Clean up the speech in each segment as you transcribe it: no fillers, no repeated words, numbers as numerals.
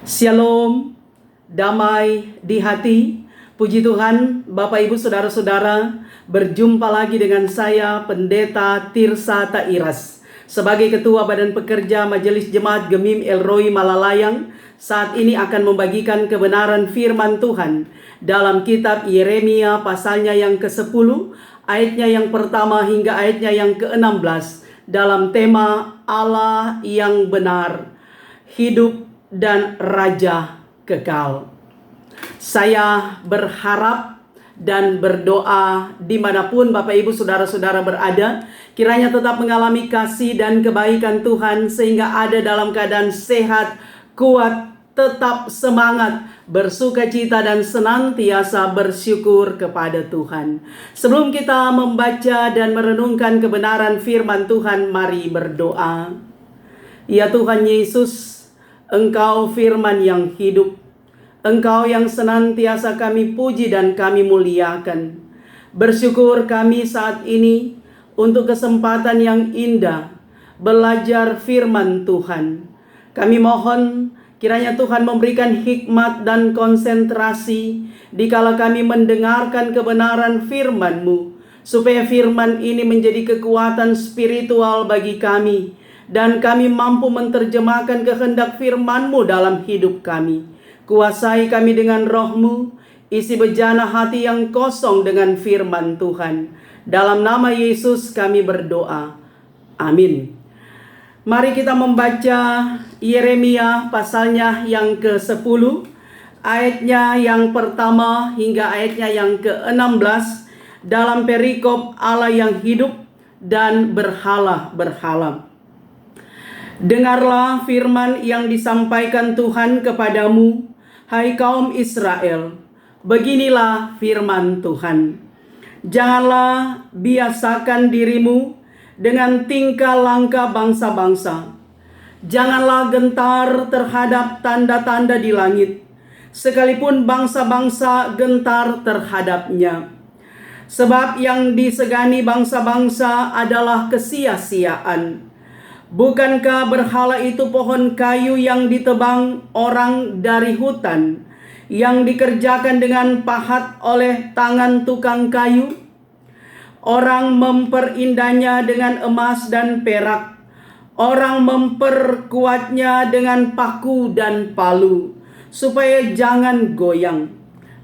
Shalom, damai di hati. Puji Tuhan, Bapak Ibu Saudara-saudara, berjumpa lagi dengan saya Pendeta Tirsa Tairas sebagai Ketua Badan Pekerja Majelis Jemaat Gemim Elroy Malalayang. Saat ini akan membagikan kebenaran firman Tuhan dalam kitab Yeremia pasalnya yang ke-10, ayatnya yang pertama hingga ayatnya yang ke-16 dalam tema Allah yang benar, hidup dan Raja kekal. Saya berharap dan berdoa dimanapun Bapak Ibu Saudara-saudara berada, kiranya tetap mengalami kasih dan kebaikan Tuhan sehingga ada dalam keadaan sehat, kuat, tetap semangat, bersukacita dan senantiasa bersyukur kepada Tuhan. Sebelum kita membaca dan merenungkan kebenaran firman Tuhan, mari berdoa. Ya Tuhan Yesus, Engkau firman yang hidup, Engkau yang senantiasa kami puji dan kami muliakan. Bersyukur kami saat ini untuk kesempatan yang indah belajar firman Tuhan. Kami mohon kiranya Tuhan memberikan hikmat dan konsentrasi dikala kami mendengarkan kebenaran firman-Mu, supaya firman ini menjadi kekuatan spiritual bagi kami dan kami mampu menerjemahkan kehendak firman-Mu dalam hidup kami. Kuasai kami dengan Roh-Mu, isi bejana hati yang kosong dengan firman Tuhan. Dalam nama Yesus kami berdoa. Amin. Mari kita membaca Yeremia pasalnya yang ke-10, ayatnya yang pertama hingga ayatnya yang ke-16 dalam perikop Allah yang hidup dan berhala-berhala. Dengarlah firman yang disampaikan Tuhan kepadamu, hai kaum Israel. Beginilah firman Tuhan. Janganlah biasakan dirimu dengan tingkah langkah bangsa-bangsa. Janganlah gentar terhadap tanda-tanda di langit, sekalipun bangsa-bangsa gentar terhadapnya. Sebab yang disegani bangsa-bangsa adalah kesia-siaan. Bukankah berhala itu pohon kayu yang ditebang orang dari hutan, yang dikerjakan dengan pahat oleh tangan tukang kayu? Orang memperindahnya dengan emas dan perak, orang memperkuatnya dengan paku dan palu, supaya jangan goyang.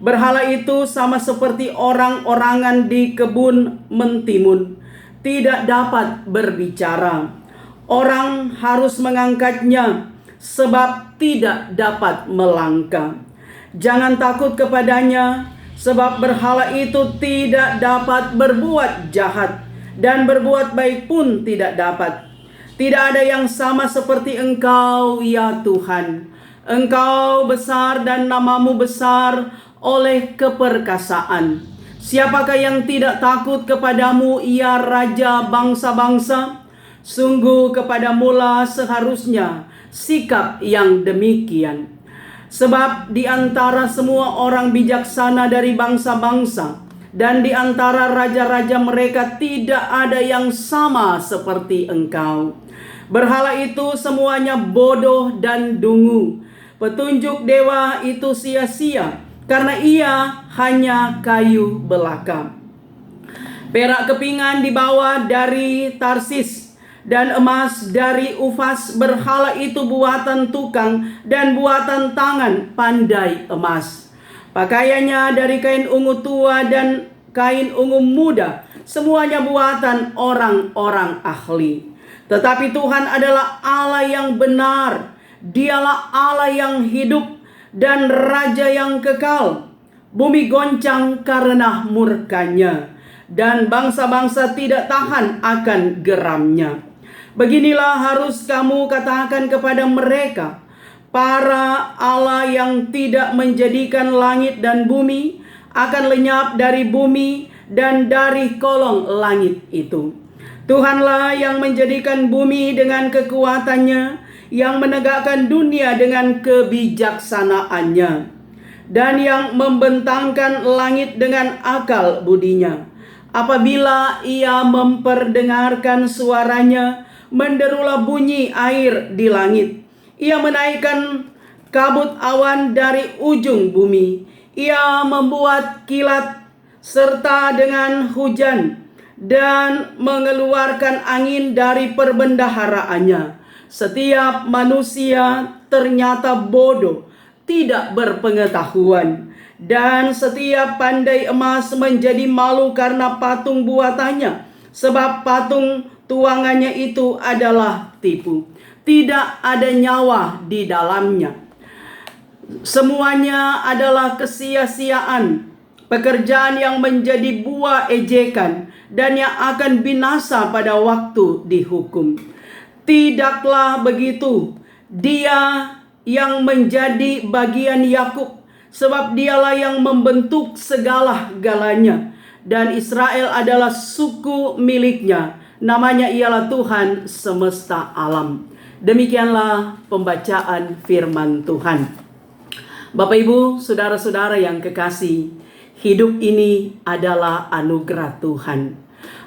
Berhala itu sama seperti orang-orangan di kebun mentimun, tidak dapat berbicara. Orang harus mengangkatnya sebab tidak dapat melangkah. Jangan takut kepadanya, sebab berhala itu tidak dapat berbuat jahat, dan berbuat baik pun tidak dapat. Tidak ada yang sama seperti Engkau, ya Tuhan. Engkau besar dan namamu besar oleh keperkasaan. Siapakah yang tidak takut kepadamu, ya Raja bangsa-bangsa? Sungguh kepadamulah seharusnya sikap yang demikian. Sebab di antara semua orang bijaksana dari bangsa-bangsa dan di antara raja-raja mereka tidak ada yang sama seperti Engkau. Berhala itu semuanya bodoh dan dungu. Petunjuk dewa itu sia-sia, karena ia hanya kayu belaka. Perak kepingan dibawa dari Tarsis, dan emas dari Ufas. Berhala itu buatan tukang dan buatan tangan pandai emas. Pakaiannya dari kain ungu tua dan kain ungu muda, semuanya buatan orang-orang ahli. Tetapi Tuhan adalah Allah yang benar. Dialah Allah yang hidup dan Raja yang kekal. Bumi goncang karena murkanya, dan bangsa-bangsa tidak tahan akan geramnya. Beginilah harus kamu katakan kepada mereka, para Allah yang tidak menjadikan langit dan bumi akan lenyap dari bumi dan dari kolong langit itu. Tuhanlah yang menjadikan bumi dengan kekuatannya, yang menegakkan dunia dengan kebijaksanaannya, dan yang membentangkan langit dengan akal budinya. Apabila ia memperdengarkan suaranya, menderulah bunyi air di langit. Ia menaikkan kabut awan dari ujung bumi. Ia membuat kilat serta dengan hujan dan mengeluarkan angin dari perbendaharaannya. Setiap manusia ternyata bodoh, tidak berpengetahuan, dan setiap pandai emas menjadi malu karena patung buatannya, sebab patung tuangannya itu adalah tipu. Tidak ada nyawa di dalamnya. Semuanya adalah kesia-siaan, pekerjaan yang menjadi buah ejekan dan yang akan binasa pada waktu dihukum. Tidaklah begitu, dia yang menjadi bagian Yakub, sebab dialah yang membentuk segala-galanya, dan Israel adalah suku miliknya, namanya ialah Tuhan semesta alam. Demikianlah pembacaan firman Tuhan. Bapak Ibu, saudara-saudara yang kekasih, hidup ini adalah anugerah Tuhan.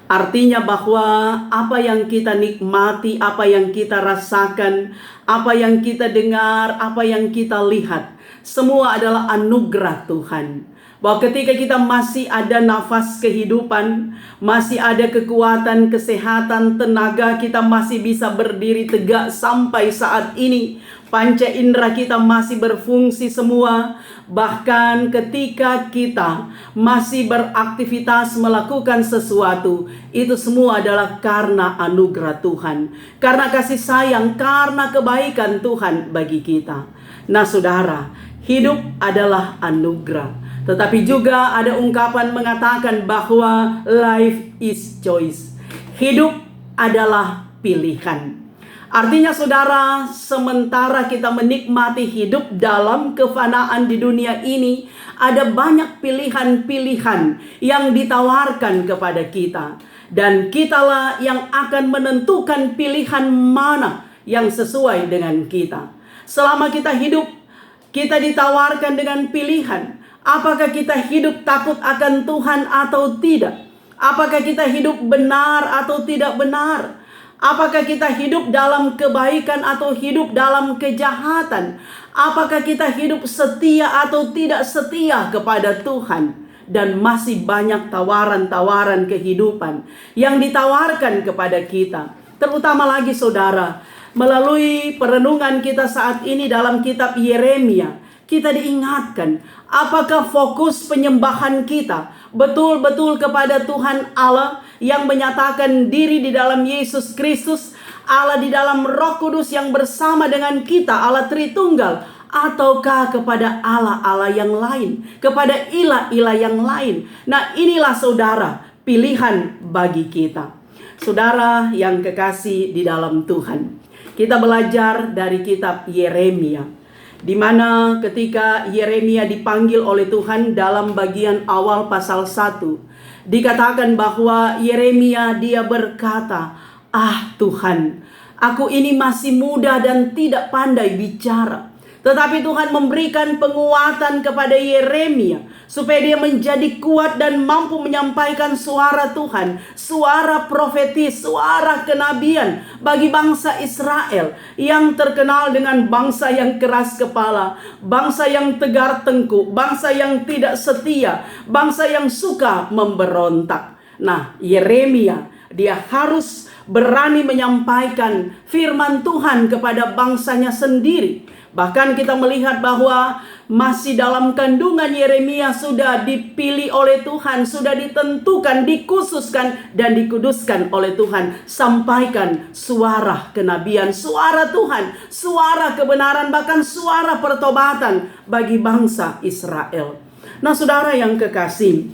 Artinya bahwa apa yang kita nikmati, apa yang kita rasakan, apa yang kita dengar, apa yang kita lihat, semua adalah anugerah Tuhan. Bahwa ketika kita masih ada nafas kehidupan, masih ada kekuatan, kesehatan, tenaga, kita masih bisa berdiri tegak sampai saat ini. Panca indera kita masih berfungsi semua. Bahkan ketika kita masih beraktivitas melakukan sesuatu, itu semua adalah karena anugerah Tuhan, karena kasih sayang, karena kebaikan Tuhan bagi kita. Nah saudara, hidup adalah anugerah. Tetapi juga ada ungkapan mengatakan bahwa life is choice. Hidup adalah pilihan. Artinya saudara, sementara kita menikmati hidup dalam kefanaan di dunia ini, ada banyak pilihan-pilihan yang ditawarkan kepada kita. Dan kitalah yang akan menentukan pilihan mana yang sesuai dengan kita. Selama kita hidup, kita ditawarkan dengan pilihan. Apakah kita hidup takut akan Tuhan atau tidak? Apakah kita hidup benar atau tidak benar? Apakah kita hidup dalam kebaikan atau hidup dalam kejahatan? Apakah kita hidup setia atau tidak setia kepada Tuhan? Dan masih banyak tawaran-tawaran kehidupan yang ditawarkan kepada kita. Terutama lagi saudara, melalui perenungan kita saat ini dalam kitab Yeremia, kita diingatkan apakah fokus penyembahan kita betul-betul kepada Tuhan Allah yang menyatakan diri di dalam Yesus Kristus, Allah di dalam Roh Kudus yang bersama dengan kita, Allah Tritunggal, ataukah kepada Allah-Allah yang lain, kepada ilah-ilah yang lain. Nah inilah saudara pilihan bagi kita. Saudara yang kekasih di dalam Tuhan, kita belajar dari kitab Yeremia, di mana ketika Yeremia dipanggil oleh Tuhan dalam bagian awal pasal 1, dikatakan bahwa Yeremia dia berkata, "Ah Tuhan, aku ini masih muda dan tidak pandai bicara." Tetapi Tuhan memberikan penguatan kepada Yeremia supaya dia menjadi kuat dan mampu menyampaikan suara Tuhan, suara profetis, suara kenabian bagi bangsa Israel yang terkenal dengan bangsa yang keras kepala, bangsa yang tegar tengkuk, bangsa yang tidak setia, bangsa yang suka memberontak. Nah, Yeremia dia harus berani menyampaikan firman Tuhan kepada bangsanya sendiri. Bahkan kita melihat bahwa masih dalam kandungan Yeremia sudah dipilih oleh Tuhan, sudah ditentukan, dikhususkan dan dikuduskan oleh Tuhan. Sampaikan suara kenabian, suara Tuhan, suara kebenaran, bahkan suara pertobatan bagi bangsa Israel. Nah saudara yang kekasih,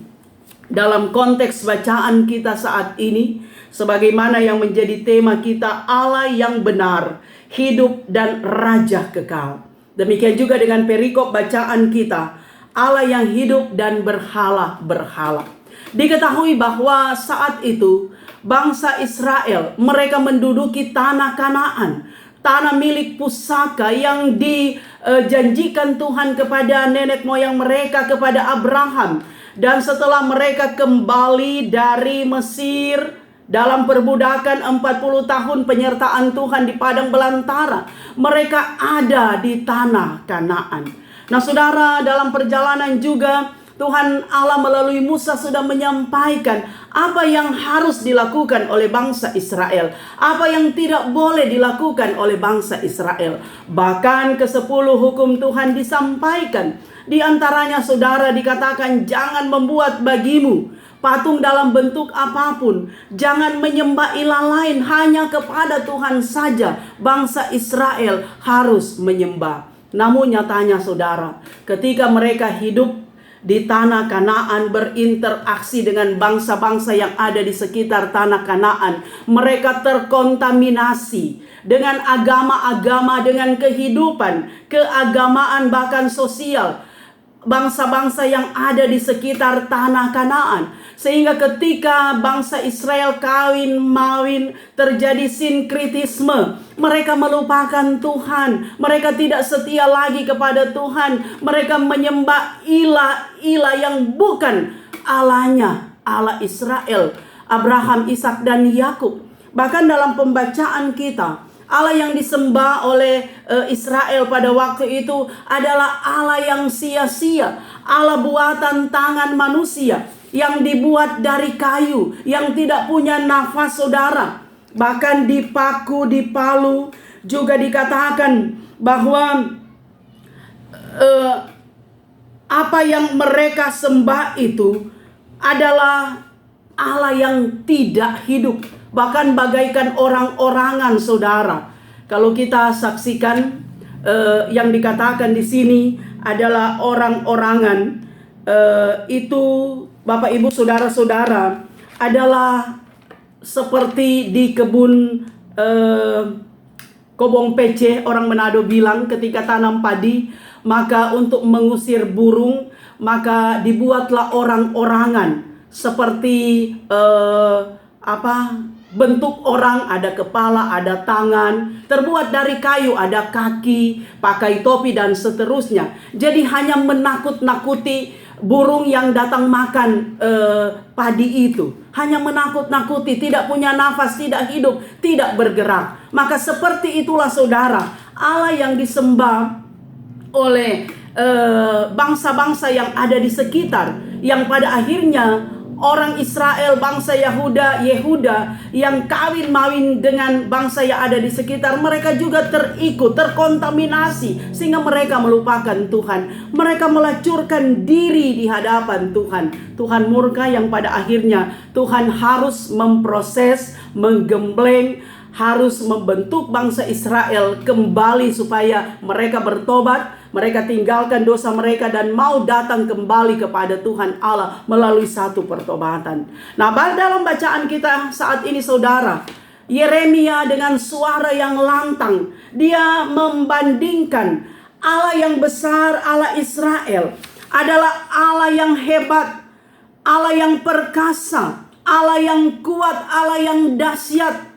dalam konteks bacaan kita saat ini, sebagaimana yang menjadi tema kita, Allah yang benar, hidup dan raja kekal. Demikian juga dengan perikop bacaan kita, Allah yang hidup dan berhala-berhala. Diketahui bahwa saat itu bangsa Israel mereka menduduki tanah Kanaan, tanah milik pusaka yang dijanjikan Tuhan kepada nenek moyang mereka, kepada Abraham. Dan setelah mereka kembali dari Mesir, dalam perbudakan 40 tahun penyertaan Tuhan di padang belantara, mereka ada di tanah Kanaan. Nah saudara, dalam perjalanan juga Tuhan Allah melalui Musa sudah menyampaikan apa yang harus dilakukan oleh bangsa Israel, apa yang tidak boleh dilakukan oleh bangsa Israel. Bahkan ke-10 hukum Tuhan disampaikan. Di antaranya saudara dikatakan jangan membuat bagimu patung dalam bentuk apapun. Jangan menyembah ilah lain, hanya kepada Tuhan saja bangsa Israel harus menyembah. Namun nyatanya saudara, ketika mereka hidup di tanah Kanaan, berinteraksi dengan bangsa-bangsa yang ada di sekitar tanah Kanaan, mereka terkontaminasi dengan agama-agama, dengan kehidupan, keagamaan, bahkan sosial bangsa-bangsa yang ada di sekitar tanah Kanaan. Sehingga ketika bangsa Israel kawin-mawin, terjadi sinkritisme, mereka melupakan Tuhan, mereka tidak setia lagi kepada Tuhan, mereka menyembah ilah-ilah yang bukan Allahnya, Allah Israel, Abraham, Ishak dan Yakub. Bahkan dalam pembacaan kita, Allah yang disembah oleh Israel pada waktu itu adalah Allah yang sia-sia, Allah buatan tangan manusia, yang dibuat dari kayu, yang tidak punya nafas saudara. Bahkan dipaku, dipalu, juga dikatakan bahwa apa yang mereka sembah itu adalah Allah yang tidak hidup, bahkan bagaikan orang-orangan saudara. Kalau kita saksikan yang dikatakan di sini adalah orang-orangan, itu Bapak Ibu saudara-saudara adalah seperti di kebun Kobong PC, orang Manado bilang ketika tanam padi, maka untuk mengusir burung maka dibuatlah orang-orangan seperti bentuk orang, ada kepala, ada tangan, terbuat dari kayu, ada kaki, pakai topi dan seterusnya. Jadi hanya menakut-nakuti burung yang datang makan padi itu. Hanya menakut-nakuti, tidak punya nafas, tidak hidup, tidak bergerak. Maka seperti itulah saudara, Allah yang disembah oleh bangsa-bangsa yang ada di sekitar, yang pada akhirnya orang Israel, bangsa Yehuda yang kawin-mawin dengan bangsa yang ada di sekitar, mereka juga terikut, terkontaminasi, sehingga mereka melupakan Tuhan. Mereka melacurkan diri di hadapan Tuhan. Tuhan murka yang pada akhirnya Tuhan harus memproses, menggembleng, harus membentuk bangsa Israel kembali supaya mereka bertobat, mereka tinggalkan dosa mereka dan mau datang kembali kepada Tuhan Allah melalui satu pertobatan. Nah, dalam bacaan kita saat ini saudara, Yeremia dengan suara yang lantang, dia membandingkan Allah yang besar, Allah Israel adalah Allah yang hebat, Allah yang perkasa, Allah yang kuat, Allah yang dahsyat,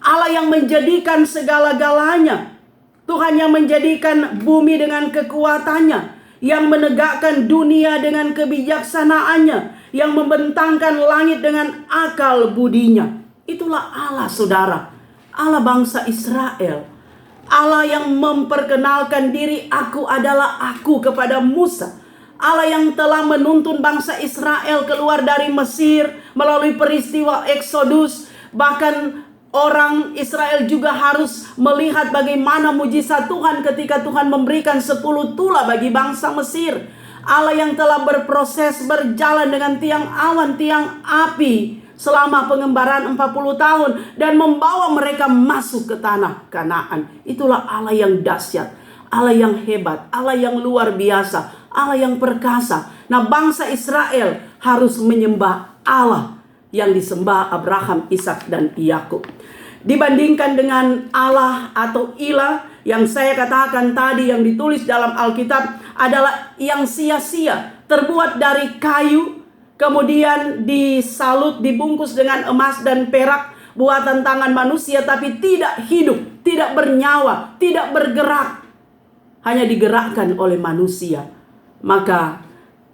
Allah yang menjadikan segala-galanya. Tuhan yang menjadikan bumi dengan kekuatannya, yang menegakkan dunia dengan kebijaksanaannya, yang membentangkan langit dengan akal budinya. Itulah Allah saudara, Allah bangsa Israel, Allah yang memperkenalkan diri, aku adalah aku kepada Musa. Allah yang telah menuntun bangsa Israel keluar dari Mesir melalui peristiwa Eksodus. Bahkan orang Israel juga harus melihat bagaimana mujizat Tuhan ketika Tuhan memberikan 10 tula bagi bangsa Mesir. Allah yang telah berproses berjalan dengan tiang awan, tiang api selama pengembaraan 40 tahun dan membawa mereka masuk ke tanah Kanaan. Itulah Allah yang dahsyat, Allah yang hebat, Allah yang luar biasa, Allah yang perkasa. Nah, bangsa Israel harus menyembah Allah yang disembah Abraham, Ishak dan Yakub. Dibandingkan dengan Allah atau ilah yang saya katakan tadi, yang ditulis dalam Alkitab adalah yang sia-sia, terbuat dari kayu, kemudian disalut, dibungkus dengan emas dan perak, buatan tangan manusia, tapi tidak hidup, tidak bernyawa, tidak bergerak, hanya digerakkan oleh manusia. Maka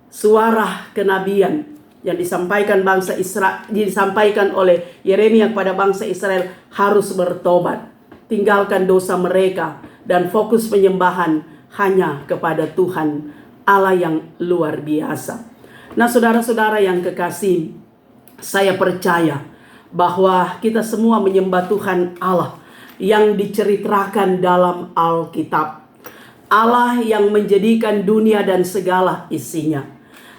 suara kenabian yang disampaikan oleh Yeremia kepada bangsa Israel, harus bertobat, tinggalkan dosa mereka, dan fokus penyembahan hanya kepada Tuhan Allah yang luar biasa. Nah, saudara-saudara yang kekasih, saya percaya bahwa kita semua menyembah Tuhan Allah yang diceritakan dalam Alkitab. Allah yang menjadikan dunia dan segala isinya.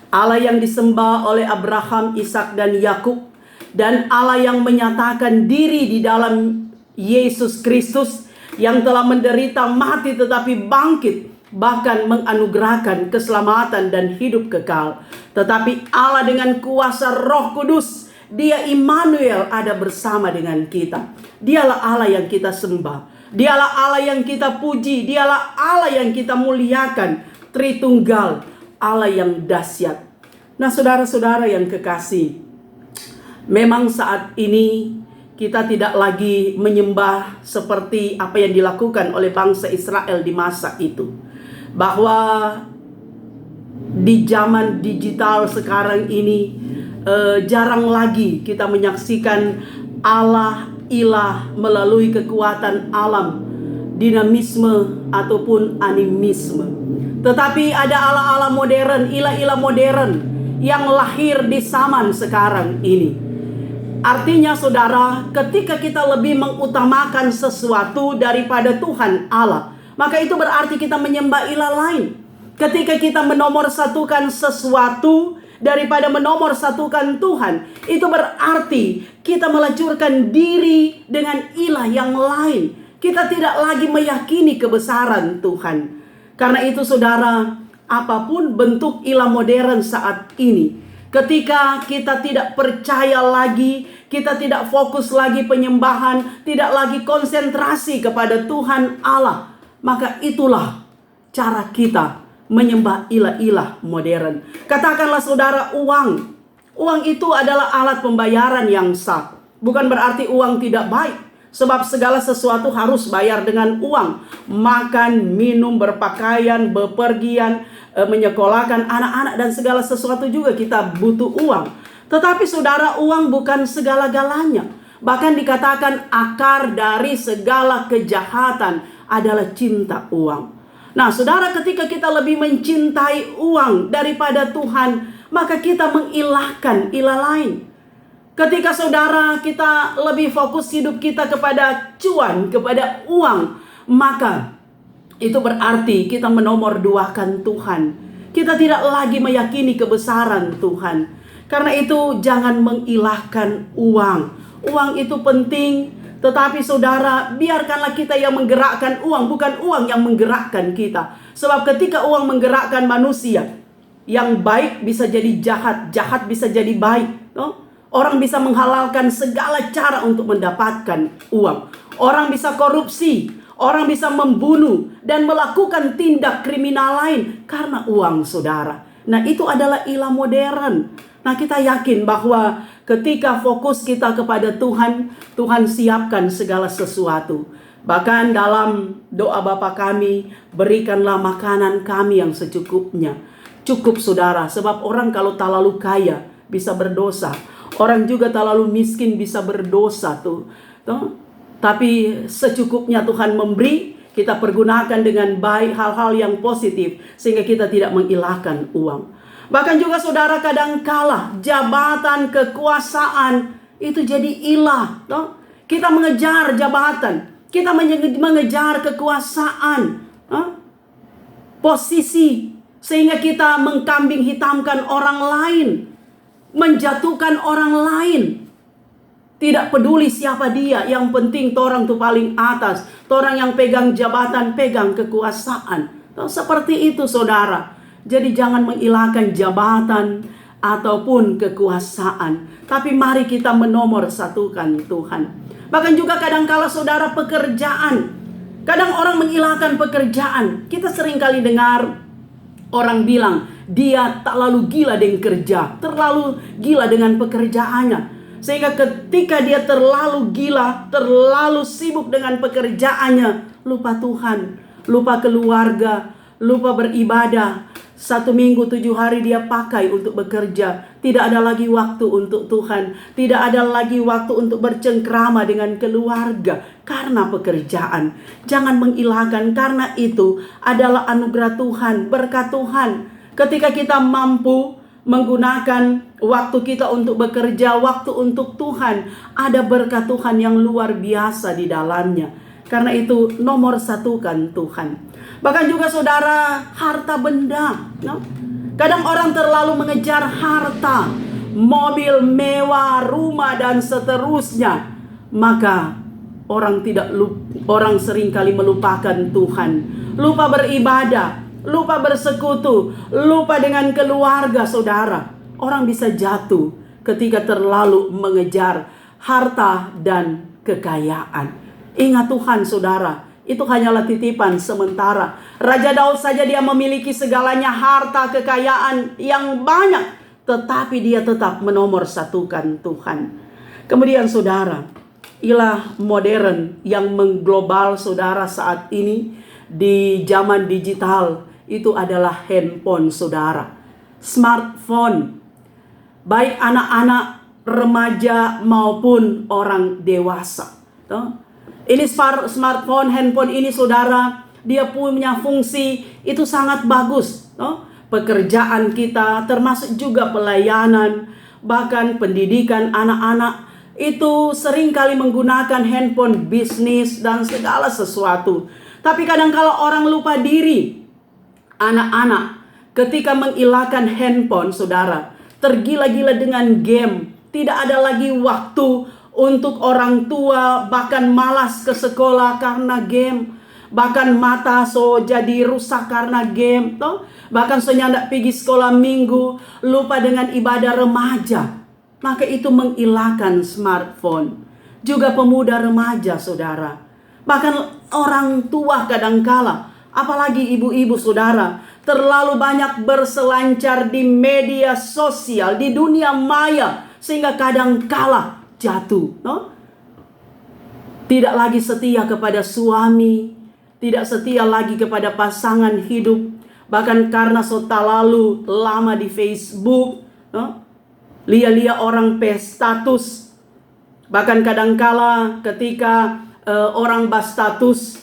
Allah yang disembah oleh Abraham, Ishak, dan Yakub. Dan Allah yang menyatakan diri di dalam Yesus Kristus yang telah menderita mati tetapi bangkit, bahkan menganugerahkan keselamatan dan hidup kekal. Tetapi Allah dengan kuasa Roh Kudus, Dia Immanuel, ada bersama dengan kita. Dialah Allah yang kita sembah, Dialah Allah yang kita puji, Dialah Allah yang kita muliakan, Tritunggal, Allah yang dahsyat. Nah, saudara-saudara yang kekasih, memang saat ini kita tidak lagi menyembah seperti apa yang dilakukan oleh bangsa Israel di masa itu. Bahwa di zaman digital sekarang ini jarang lagi kita menyaksikan Allah ilah melalui kekuatan alam, dinamisme ataupun animisme. Tetapi ada Allah-Allah modern, ilah-ilah modern yang lahir di zaman sekarang ini. Artinya saudara, ketika kita lebih mengutamakan sesuatu daripada Tuhan Allah, maka itu berarti kita menyembah ilah lain. Ketika kita menomorsatukan sesuatu daripada menomorsatukan Tuhan, itu berarti kita melacurkan diri dengan ilah yang lain. Kita tidak lagi meyakini kebesaran Tuhan. Karena itu saudara, apapun bentuk ilah modern saat ini, ketika kita tidak percaya lagi, kita tidak fokus lagi penyembahan, tidak lagi konsentrasi kepada Tuhan Allah, maka itulah cara kita menyembah ilah-ilah modern. Katakanlah saudara, uang. Uang itu adalah alat pembayaran yang sah. Bukan berarti uang tidak baik. Sebab segala sesuatu harus bayar dengan uang. Makan, minum, berpakaian, bepergian, menyekolahkan anak-anak, dan segala sesuatu juga kita butuh uang. Tetapi saudara, uang bukan segala-galanya. Bahkan dikatakan akar dari segala kejahatan adalah cinta uang. Nah, saudara, ketika kita lebih mencintai uang daripada Tuhan, maka kita mengilahkan ilah lain. Ketika saudara kita lebih fokus hidup kita kepada cuan, kepada uang, maka itu berarti kita menomorduakan Tuhan. Kita tidak lagi meyakini kebesaran Tuhan. Karena itu jangan mengilahkan uang. Uang itu penting. Tetapi saudara, biarkanlah kita yang menggerakkan uang, bukan uang yang menggerakkan kita. Sebab ketika uang menggerakkan manusia, yang baik bisa jadi jahat, jahat bisa jadi baik. Orang bisa menghalalkan segala cara untuk mendapatkan uang. Orang bisa korupsi, orang bisa membunuh, dan melakukan tindak kriminal lain karena uang, saudara. Nah, itu adalah ilah modern. Nah, kita yakin bahwa ketika fokus kita kepada Tuhan, Tuhan siapkan segala sesuatu. Bahkan dalam doa Bapa kami, berikanlah makanan kami yang secukupnya. Cukup saudara, sebab orang kalau terlalu kaya bisa berdosa. Orang juga terlalu miskin bisa berdosa tuh. Tapi secukupnya Tuhan memberi, kita pergunakan dengan baik hal-hal yang positif, sehingga kita tidak mengilahkan uang. Bahkan juga saudara, kadangkala jabatan, kekuasaan itu jadi ilah. Kita mengejar jabatan, kita mengejar kekuasaan, posisi, sehingga kita mengkambing hitamkan orang lain, menjatuhkan orang lain. Tidak peduli siapa dia, yang penting torang tuh paling atas, torang yang pegang jabatan, pegang kekuasaan. Seperti itu saudara. Jadi jangan mengilahkan jabatan ataupun kekuasaan, tapi mari kita menomorsatukan Tuhan. Bahkan juga kadangkala saudara, pekerjaan. Kadang orang mengilahkan pekerjaan. Kita sering kali dengar orang bilang, dia tak lalu gila dengan kerja, terlalu gila dengan pekerjaannya. Sehingga ketika dia terlalu gila, terlalu sibuk dengan pekerjaannya, lupa Tuhan, lupa keluarga, lupa beribadah. 1 minggu 7 hari dia pakai untuk bekerja. Tidak ada lagi waktu untuk Tuhan. Tidak ada lagi waktu untuk bercengkrama dengan keluarga karena pekerjaan. Jangan mengilahkan, karena itu adalah anugerah Tuhan, berkat Tuhan. Ketika kita mampu menggunakan waktu kita untuk bekerja, waktu untuk Tuhan, ada berkat Tuhan yang luar biasa di dalamnya. Karena itu nomor satukan Tuhan. Bahkan juga saudara, harta benda. Kadang orang terlalu mengejar harta, mobil mewah, rumah dan seterusnya. Maka orang seringkali melupakan Tuhan. Lupa beribadah, lupa bersekutu, lupa dengan keluarga saudara. Orang bisa jatuh ketika terlalu mengejar harta dan kekayaan. Ingat Tuhan saudara, itu hanyalah titipan sementara. Raja Daud saja dia memiliki segalanya, harta, kekayaan yang banyak, tetapi dia tetap menomorsatukan Tuhan. Kemudian saudara, ilah modern yang mengglobal saudara saat ini di zaman digital itu adalah handphone saudara. Smartphone. Baik anak-anak, remaja maupun orang dewasa. Ini smartphone, handphone ini saudara, dia punya fungsi itu sangat bagus. Pekerjaan kita, termasuk juga pelayanan, bahkan pendidikan anak-anak, itu seringkali menggunakan handphone, bisnis, dan segala sesuatu. Tapi kadang kalau orang lupa diri, anak-anak ketika mengilahkan handphone saudara, tergila-gila dengan game, tidak ada lagi waktu untuk orang tua, bahkan malas ke sekolah karena game. Bahkan mata jadi rusak karena game. Bahkan nyandak pergi sekolah minggu, lupa dengan ibadah remaja. Maka itu mengilahkan smartphone. Juga pemuda remaja saudara. Bahkan orang tua kadangkala, apalagi ibu-ibu saudara, terlalu banyak berselancar di media sosial, di dunia maya, sehingga kadangkala jatuh. Tidak lagi setia kepada suami, tidak setia lagi kepada pasangan hidup, bahkan karena lalu lama di Facebook, lia-lia orang status. Bahkan kadangkala ketika orang berstatus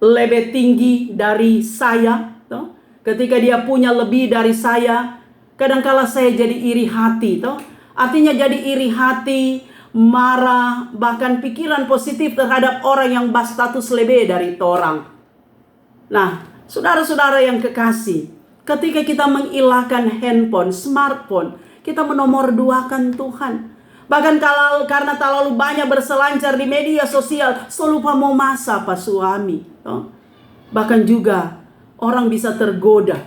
lebih tinggi dari saya, ketika dia punya lebih dari saya, kadangkala saya jadi iri hati. Artinya jadi iri hati, marah, bahkan pikiran positif terhadap orang yang berstatus lebih dari orang. Nah, saudara-saudara yang kekasih, ketika kita mengilahkan handphone, smartphone, kita menomorduakan Tuhan. Bahkan karena terlalu banyak berselancar di media sosial, lupa mau masak pas suami. Bahkan juga orang bisa tergoda,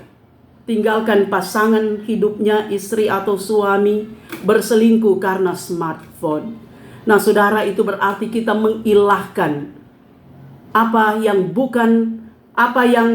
tinggalkan pasangan hidupnya, istri atau suami, berselingkuh karena smartphone. Nah saudara, itu berarti kita mengilahkan apa yang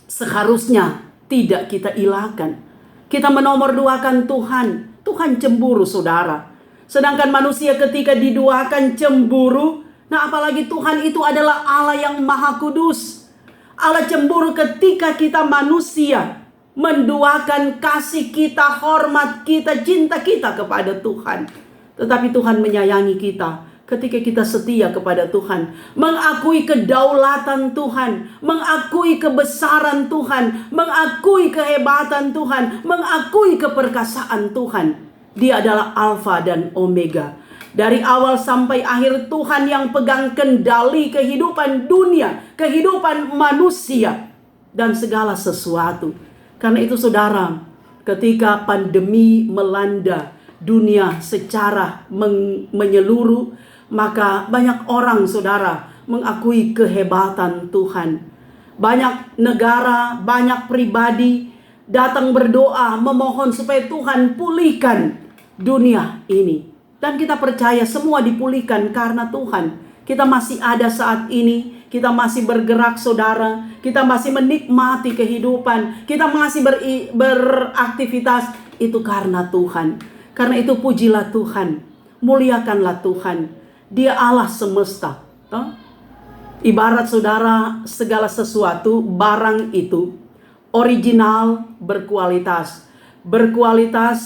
seharusnya tidak kita ilahkan. Kita menomorduakan Tuhan. Tuhan cemburu saudara. Sedangkan manusia ketika diduakan cemburu, nah apalagi Tuhan itu adalah Allah yang maha kudus. Allah cemburu ketika kita manusia menduakan kasih kita, hormat kita, cinta kita kepada Tuhan. Tetapi Tuhan menyayangi kita ketika kita setia kepada Tuhan, mengakui kedaulatan Tuhan, mengakui kebesaran Tuhan, mengakui kehebatan Tuhan, mengakui keperkasaan Tuhan. Dia adalah Alfa dan Omega. Dari awal sampai akhir Tuhan yang pegang kendali kehidupan dunia, kehidupan manusia, dan segala sesuatu. Karena itu saudara, ketika pandemi melanda dunia secara menyeluruh, maka banyak orang saudara mengakui kehebatan Tuhan. Banyak negara, banyak pribadi datang berdoa memohon supaya Tuhan pulihkan dunia ini. Dan kita percaya semua dipulihkan karena Tuhan. Kita masih ada saat ini, kita masih bergerak saudara, kita masih menikmati kehidupan, kita masih beraktivitas, itu karena Tuhan. Karena itu pujilah Tuhan, muliakanlah Tuhan. Dia Allah semesta. Ibarat saudara, segala sesuatu, barang itu original, berkualitas. Berkualitas,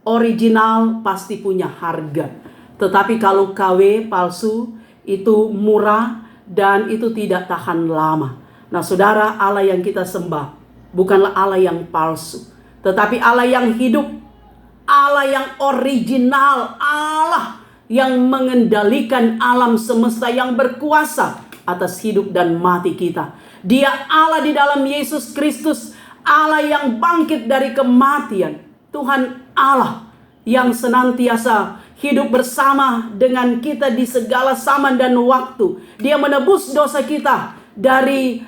original pasti punya harga. Tetapi kalau KW palsu itu murah dan itu tidak tahan lama. Nah saudara, Allah yang kita sembah bukanlah Allah yang palsu, tetapi Allah yang hidup, Allah yang original, Allah yang mengendalikan alam semesta, yang berkuasa atas hidup dan mati kita. Dia Allah di dalam Yesus Kristus, Allah yang bangkit dari kematian. Tuhan Allah yang senantiasa hidup bersama dengan kita di segala zaman dan waktu. Dia menebus dosa kita dari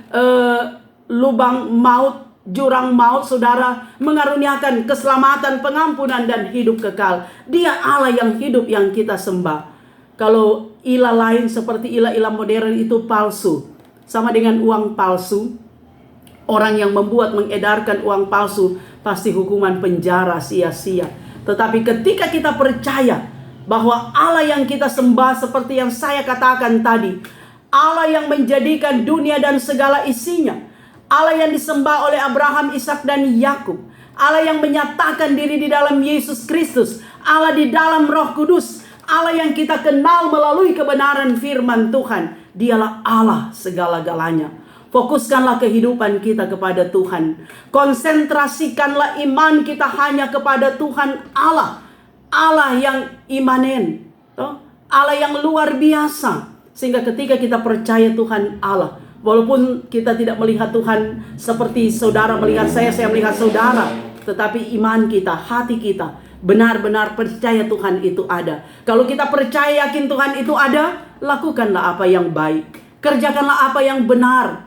lubang maut, jurang maut, saudara, mengaruniakan keselamatan, pengampunan, dan hidup kekal. Dia Allah yang hidup yang kita sembah. Kalau ilah lain seperti ilah-ilah modern itu palsu, sama dengan uang palsu. Orang yang membuat, mengedarkan uang palsu pasti hukuman penjara sia-sia. Tetapi ketika kita percaya bahwa Allah yang kita sembah seperti yang saya katakan tadi, Allah yang menjadikan dunia dan segala isinya, Allah yang disembah oleh Abraham, Ishak, dan Yakub, Allah yang menyatakan diri di dalam Yesus Kristus, Allah di dalam Roh Kudus, Allah yang kita kenal melalui kebenaran firman Tuhan. Dialah Allah segala-galanya. Fokuskanlah kehidupan kita kepada Tuhan. Konsentrasikanlah iman kita hanya kepada Tuhan Allah. Allah yang imanen, Allah yang luar biasa. Sehingga ketika kita percaya Tuhan Allah, walaupun kita tidak melihat Tuhan seperti saudara melihat saya melihat saudara, tetapi iman kita, hati kita benar-benar percaya Tuhan itu ada. Kalau kita percaya yakin Tuhan itu ada, lakukanlah apa yang baik, kerjakanlah apa yang benar.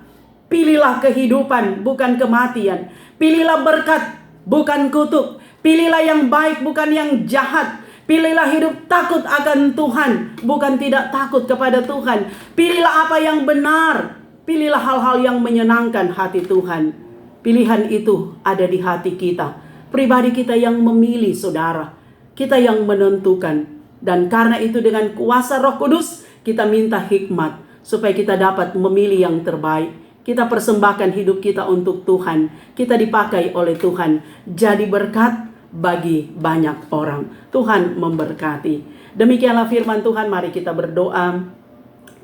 Pilihlah kehidupan, bukan kematian. Pilihlah berkat, bukan kutuk. Pilihlah yang baik, bukan yang jahat. Pilihlah hidup takut akan Tuhan, bukan tidak takut kepada Tuhan. Pilihlah apa yang benar. Pilihlah hal-hal yang menyenangkan hati Tuhan. Pilihan itu ada di hati kita. Pribadi kita yang memilih, saudara. Kita yang menentukan. Dan karena itu dengan kuasa Roh Kudus, kita minta hikmat supaya kita dapat memilih yang terbaik. Kita persembahkan hidup kita untuk Tuhan. Kita dipakai oleh Tuhan. Jadi berkat bagi banyak orang. Tuhan memberkati. Demikianlah firman Tuhan. Mari kita berdoa.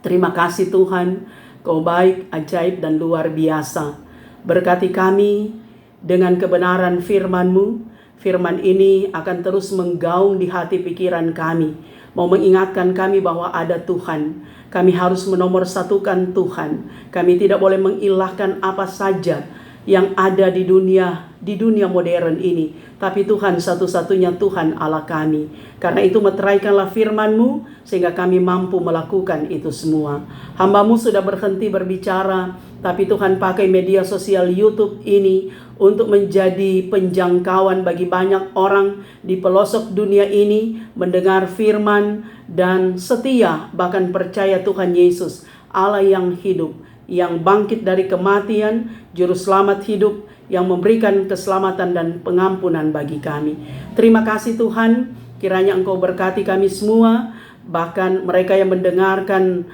Terima kasih Tuhan. Kau baik, ajaib, dan luar biasa. Berkati kami dengan kebenaran firman-Mu. Firman ini akan terus menggaung di hati pikiran kami. Mau mengingatkan kami bahwa ada Tuhan. Kami harus menomorsatukan Tuhan. Kami tidak boleh mengilahkan apa saja yang ada di dunia modern ini. Tapi Tuhan satu-satunya Tuhan Allah kami. Karena itu meteraikanlah firman-Mu sehingga kami mampu melakukan itu semua. Hamba-Mu sudah berhenti berbicara, tapi Tuhan pakai media sosial YouTube ini untuk menjadi penjangkauan bagi banyak orang di pelosok dunia ini mendengar firman dan setia bahkan percaya Tuhan Yesus, Allah yang hidup, yang bangkit dari kematian, juru selamat hidup, yang memberikan keselamatan dan pengampunan bagi kami. Terima kasih Tuhan, kiranya Engkau berkati kami semua, bahkan mereka yang mendengarkan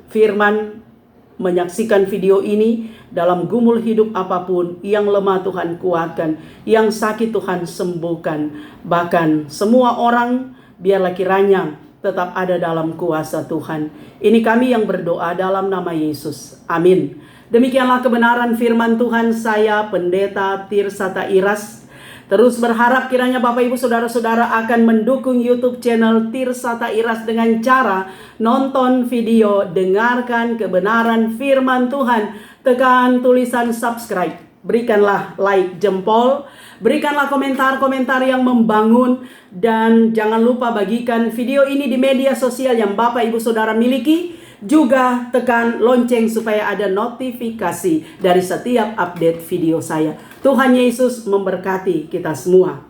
firman, menyaksikan video ini dalam gumul hidup apapun, yang lemah Tuhan kuatkan, yang sakit Tuhan sembuhkan, bahkan semua orang biarlah kiranya tetap ada dalam kuasa Tuhan. Ini kami yang berdoa dalam nama Yesus. Amin. Demikianlah kebenaran firman Tuhan. Saya Pendeta Tirsa Tairas terus berharap kiranya Bapak Ibu Saudara-saudara akan mendukung YouTube channel Tirsa Tairas dengan cara nonton video, dengarkan kebenaran firman Tuhan, tekan tulisan subscribe, berikanlah like jempol, berikanlah komentar-komentar yang membangun, dan jangan lupa bagikan video ini di media sosial yang Bapak Ibu Saudara miliki. Juga tekan lonceng supaya ada notifikasi dari setiap update video saya. Tuhan Yesus memberkati kita semua.